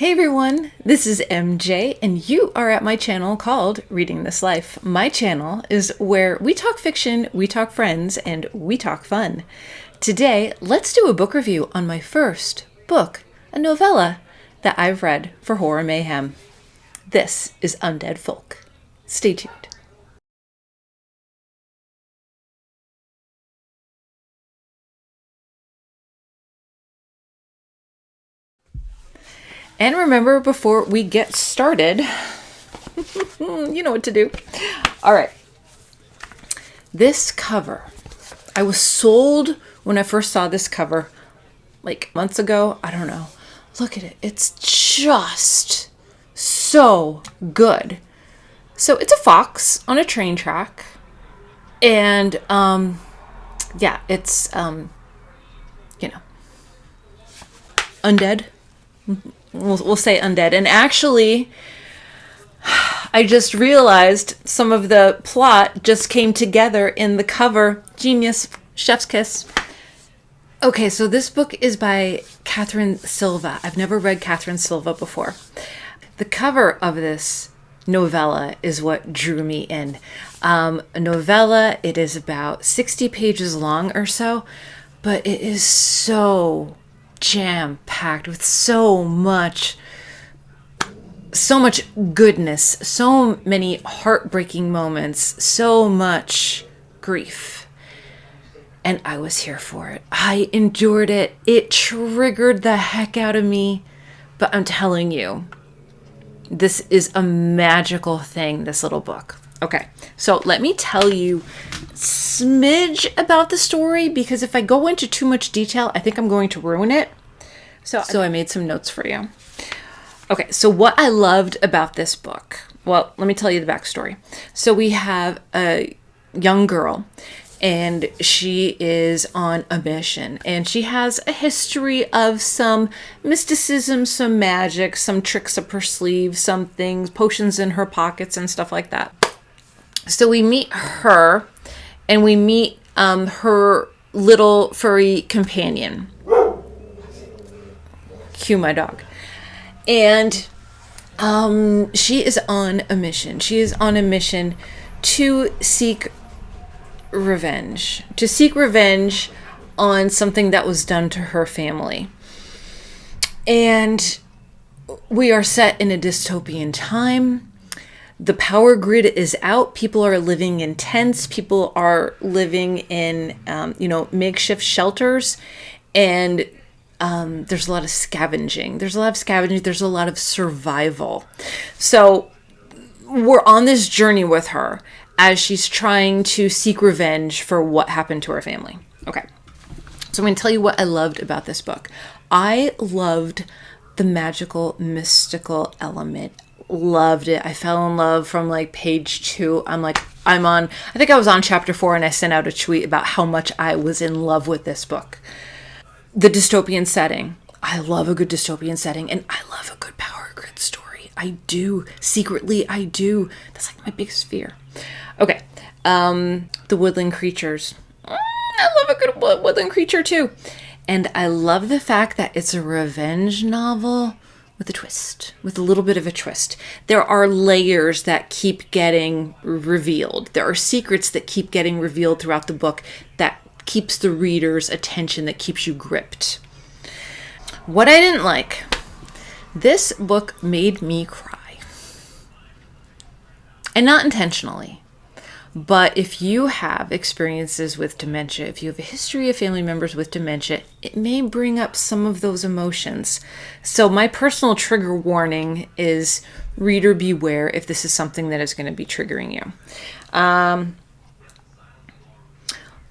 Hey everyone, this is MJ and you are at my channel called Reading This Life. My channel is where we talk fiction, we talk friends, and we talk fun. Today, let's do a book review on my first book, a novella that I've read for Horror Mayhem. This is Undead Folk. Stay tuned. And remember, before we get started, you know what to do. All right. This cover, I was sold when I first saw this cover, like months ago. I don't know. Look at it. It's just so good. So it's a fox on a train track. And, yeah, it's, undead. We'll say undead. And actually, I just realized some of the plot just came together in the cover. Genius. Chef's kiss. Okay, so this book is by Katherine Silva. I've never read Katherine Silva before. The cover of this novella is what drew me in. A novella, it is about 60 pages long or so, but it is so jam-packed with so much goodness, so many heartbreaking moments, so much grief. And I was here for it. I endured it. It triggered the heck out of me. But I'm telling you, this is a magical thing, this little book. Okay, so let me tell you smidge about the story, because if I go into too much detail, I think I'm going to ruin it. So I made some notes for you. Okay, so what I loved about this book, well, let me tell you the backstory. So we have a young girl, and she is on a mission, and she has a history of some mysticism, some magic, some tricks up her sleeve, some things, potions in her pockets and stuff like that. So we meet her, and we meet her little furry companion. Cue my dog. And she is on a mission. She is on a mission to seek revenge. To seek revenge on something that was done to her family. And we are set in a dystopian time. The power grid is out. People are living in tents. People are living in, makeshift shelters. And there's a lot of scavenging. There's a lot of survival. So we're on this journey with her as she's trying to seek revenge for what happened to her family. Okay. So I'm going to tell you what I loved about this book. I loved the magical, mystical element. Loved it. I fell in love from like page 2. I think I was on chapter 4, and I sent out a tweet about how much I was in love with this book. The dystopian setting. I love a good dystopian setting, and I love a good power grid story. I do. Secretly, I do. That's like my biggest fear. Okay. The woodland creatures. I love a good woodland creature too. And I love the fact that it's a revenge novel with a twist, with a little bit of a twist. There are layers that keep getting revealed. There are secrets that keep getting revealed throughout the book that keeps the reader's attention, that keeps you gripped. What I didn't like, this book made me cry. And not intentionally. But if you have experiences with dementia, if you have a history of family members with dementia, it may bring up some of those emotions. So my personal trigger warning is reader beware if this is something that is going to be triggering you.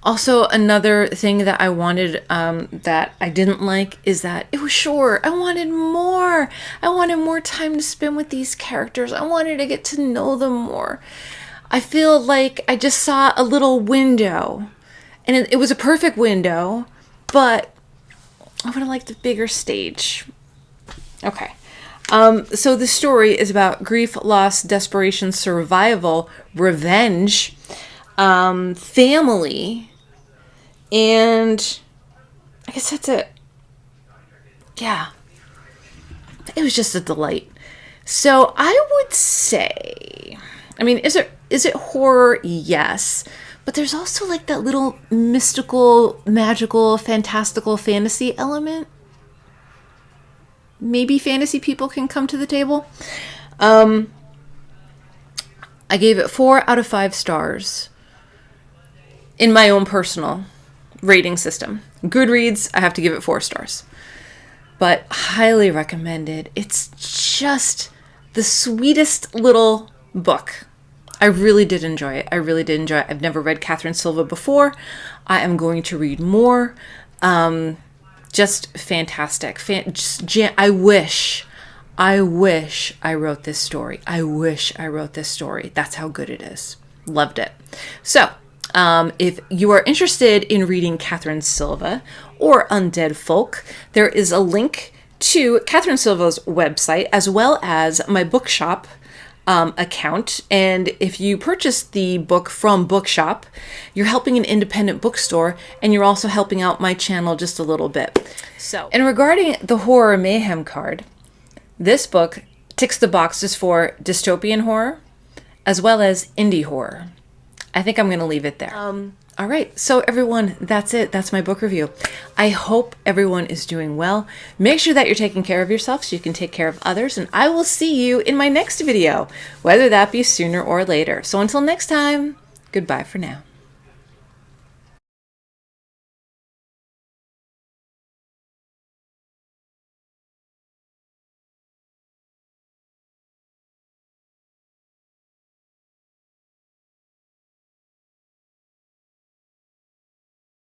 Also, another thing that I wanted that I didn't like is that it was short. I wanted more. I wanted more time to spend with these characters. I wanted to get to know them more. I feel like I just saw a little window, and it was a perfect window, but I would have liked a bigger stage. Okay. So the story is about grief, loss, desperation, survival, revenge, family, and I guess that's it. Yeah. it was just a delight. So I would say, I mean, is it horror? Yes. But there's also like that little mystical, magical, fantastical fantasy element. Maybe fantasy people can come to the table. I gave it 4 out of 5 stars in my own personal rating system. Goodreads, I have to give it 4 stars. But highly recommended. It's just the sweetest little book. I really did enjoy it. I've never read Katherine Silva before. I am going to read more. Just fantastic. I wish I wrote this story. That's how good it is. Loved it. So, if you are interested in reading Katherine Silva or Undead Folk, there is a link to Katherine Silva's website as well as my bookshop account. And if you purchase the book from Bookshop, you're helping an independent bookstore and you're also helping out my channel just a little bit. So, and regarding the Horror Mayhem card, this book ticks the boxes for dystopian horror as well as indie horror. I think I'm going to leave it there. All right. So everyone, that's it. That's my book review. I hope everyone is doing well. Make sure that you're taking care of yourself so you can take care of others. And I will see you in my next video, whether that be sooner or later. So until next time, goodbye for now.